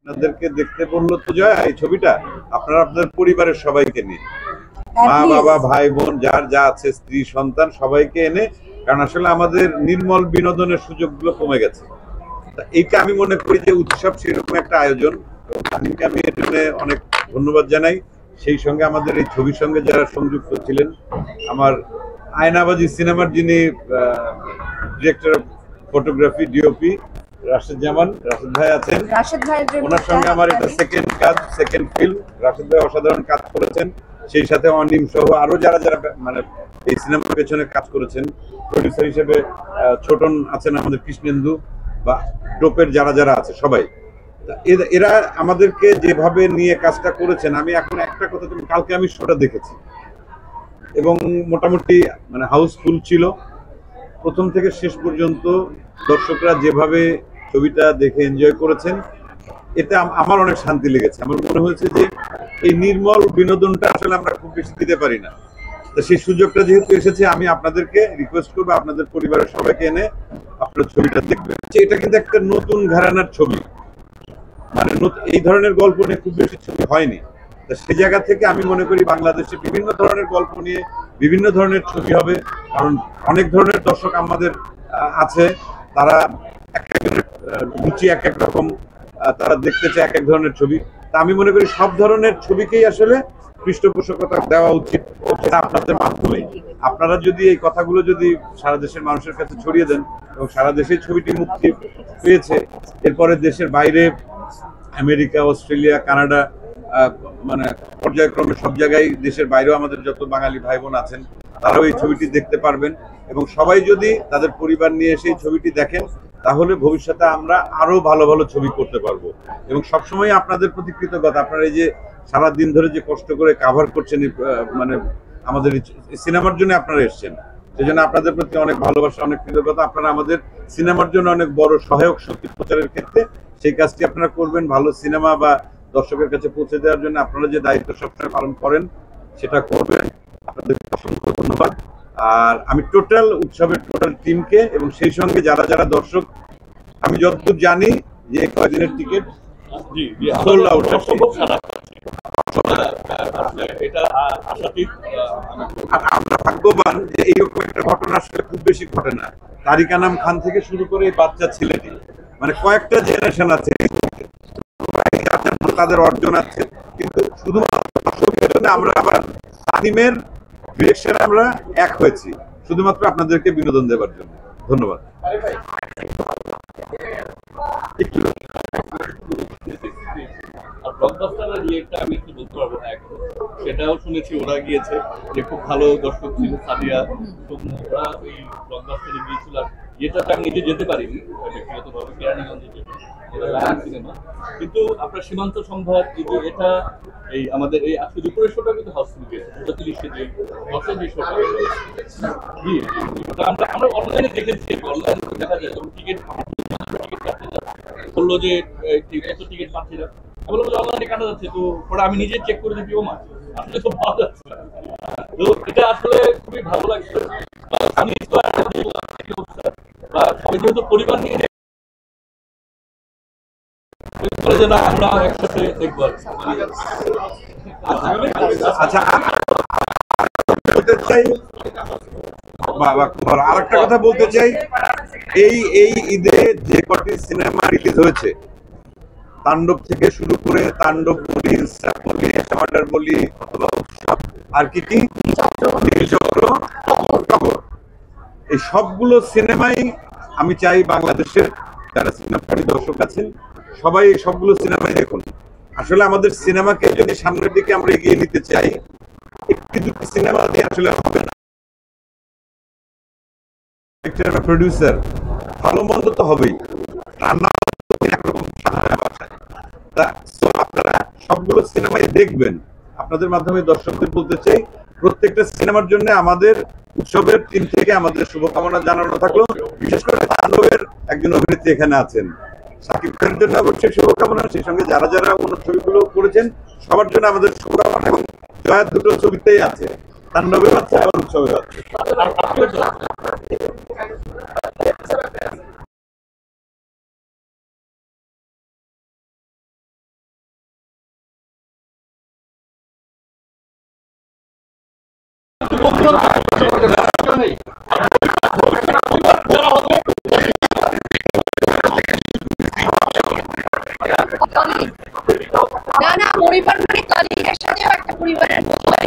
আপনাদেরকে দেখতে বললো তো জয়া এই ছবিটা আপনারা আপনাদের পরিবারের সবাইকে নিয়ে মা বাবা ভাই বোন যার যা আছে স্ত্রী সন্তান সবাইকে এনে, কারণ আসলে আমাদের নির্মল বিনোদনের সুযোগগুলো কমে গেছে। এইটা আমি মনে করি যে উৎসব সেরকম একটা আয়োজন, আমি এর জন্য অনেক ধন্যবাদ জানাই। সেই সঙ্গে আমাদের এই ছবির সঙ্গে যারা সংযুক্ত ছিলেন, আমার আয়নাবাজি সিনেমার যিনি director of photography DOP Rashed Zaman, Rashed ভাই আছেন, ওনার সঙ্গে আমার এটা সেকেন্ড কাজ, সেকেন্ড ফিল্ম। রাশেদ ভাই অসাধারণ কাজ করেছেন, সেই সাথে অনিম সহ আরো যারা যারা মানে এই সিনেমার পেছনে কাজ করেছেন। প্রডিউসার হিসেবে ছোটন আছেন, আমাদের কৃষ্ণেন্দু বা ডোপের যারা যারা আছে সবাই, এরা আমাদেরকে যেভাবে নিয়ে কাজটা করেছেন। আমি এখন একটা কথা, তুমি কালকে আমি শোটা দেখেছি এবং মোটামুটি মানে হাউসফুল ছিল প্রথম থেকে শেষ পর্যন্ত। দর্শকরা যেভাবে ছবিটা দেখে এনজয় করেছেন, এটা আমার অনেক শান্তি লেগেছে। আমার মনে হয়েছে যে এই নির্মল বিনোদনটা আসলে আমরা খুব বেশি দিতে পারি না, তো সেই সুযোগটা যেহেতু এসেছে, আমি আপনাদেরকে রিকোয়েস্ট করবো আপনাদের পরিবারের সবাইকে এনে আপনার ছবিটা দেখবেন। এটা কিন্তু একটা নতুন ঘরানার ছবি, মানে এই ধরনের গল্প নিয়ে খুব বেশি ছবি হয়নি। তো সেই জায়গা থেকে আমি মনে করি বাংলাদেশে বিভিন্ন ধরনের গল্প নিয়ে বিভিন্ন ধরনের ছবি হবে, কারণ অনেক ধরনের দর্শক আমাদের আছে, তারা এক একজনের রুচি এক এক রকম, তারা দেখতে চায় এক এক ধরনের ছবি। তা আমি মনে করি সব ধরনের ছবিকেই আসলে পৃষ্ঠপোষকতা দেওয়া উচিত আপনাদের মাধ্যমে। আপনারা যদি এই কথাগুলো যদি সারা দেশের মানুষের কাছে ছড়িয়ে দেন, এবং সারা দেশে ছবিটি মুক্তি পেয়েছে, এরপরে দেশের বাইরে আমেরিকা, অস্ট্রেলিয়া, কানাডা, মানে পর্যায়ক্রমে সব জায়গায়, দেশের বাইরেও আমাদের যত বাঙালি ভাই বোন আছেন তারাও এই ছবিটি দেখতে পারবেন। এবং সবাই যদি তাদের পরিবার নিয়ে এসে এই ছবিটি দেখেন, তাহলে ভবিষ্যতে আমরা আরো ভালো ভালো ছবি করতে পারবো। এবং সবসময় আপনাদের প্রতি কৃতজ্ঞতা, আপনারা এই যে সারাদিন ধরে যে কষ্ট করে কাভার করছেন, মানে আমাদের সিনেমার জন্য আপনারা এসছেন, সেই জন্য আপনাদের প্রতি অনেক ভালোবাসা, অনেক কৃতজ্ঞতা। আপনারা আমাদের সিনেমার জন্য অনেক বড় সহায়ক শক্তি প্রচারের ক্ষেত্রে, সেই কাজটি আপনারা করবেন। ভালো সিনেমা বা দর্শকের কাছে পৌঁছে দেওয়ার জন্য আপনারা যে দায়িত্ব সবসময় পালন করেন, সেটা করবেন। আপনাদের অসংখ্য ধন্যবাদ। আর আমি টোটাল উৎসবের টোটাল টিমকে এবং সেই সঙ্গে যারা যারা দর্শক, আমি যতদূর জানি যে কয়দিনের টিকিট সোল্ড আউট। আমরা ভাগ্যবান যে এইরকম একটা ঘটনা আসলে খুব বেশি ঘটে না। তারিক আনাম খান থেকে শুরু করে এই বাচ্চা ছেলেটি, মানে কয়েকটা জেনারেশন আছে, তাদের অর্জন আছে, কিন্তু শুধুমাত্র আমরা আবার তালিমের ডিরেকশন আমরা এক হয়েছি শুধুমাত্র আপনাদেরকে বিনোদন দেওয়ার জন্য। ধন্যবাদ। আমি একটু বলতে পারবো না এখন, সেটাও শুনেছি ওরা গিয়েছে, যে খুব ভালো দর্শক ছিল সাদিয়া, ওরা ওই ব্লকবাস্টারে গিয়েছিল। যেটাতে আমি নিজে যেতে পারিনি ব্যক্তিগতভাবে, কেরানীগঞ্জে সিনেমা, কিন্তু আপনার সীমান্ত সম্ভার এটা এই আমাদের এই আজকে দুপুরের শোটা কিন্তু হাউসফুল গিয়েছে ৩৫ যে বছর যে শোটা, জি আমরা আমরা অনলাইনে দেখেছি, অনলাইনে দেখা যায় টিকিট বললো যে কত টিকিট পাচ্ছি না, বললো যে অনলাইনে কাটা যাচ্ছে। তো পরে আমি নিজে চেক করে দেখি, ও মা আসলে তো পাওয়া যাচ্ছে না। তো এটা আসলে খুবই ভালো লাগছে। আমি যেহেতু পরিবার নিয়ে আমরা একসাথে দেখবো। আচ্ছা, বলতে চাই আরেকটা কথা বলতে চাই, এই ঈদে যে কটি সিনেমা রিলিজ হয়েছে, তাণ্ডব থেকে শুরু করে তাণ্ডব বলি, ইনসাফ বলি, টমাটার বলি, আর কি কি নীলচক্র, টগর, এই সবগুলো সিনেমাই আমি চাই বাংলাদেশের যারা সিনেমার দর্শক আছেন সবাই এই সবগুলো সিনেমাই দেখুন। আসলে আমাদের সিনেমাকে যদি সামনের দিকে আমরা এগিয়ে নিতে চাই, একটি দুটি সিনেমা দিয়ে আসলে হবে না। প্রডিউসার ভালো মন্দ তো হবেই, আপনারা সবগুলো সিনেমাই দেখবেন। আপনাদের মাধ্যমে দর্শকদের বলতে চাই, প্রত্যেকটা সিনেমার জন্য আমাদের উৎসবের টিম থেকে আমাদের শুভকামনা জানানো থাকলো। বিশেষ করে তাণ্ডবের একজন অভিনেত্রী এখানে আছেন, সাকিব খানের জন্য অবশ্যই শুভকামনা, সেই সঙ্গে যারা যারা অন্য ছবিগুলো করেছেন সবার জন্য আমাদের শুভকামনা। এবং জয়ার দুটো ছবিতেই আছে, তাণ্ডবের আছে আর উৎসবের আছে। না না, পরিবার মানে কালিকের সাথেও একটা পরিবারের মতো হয়।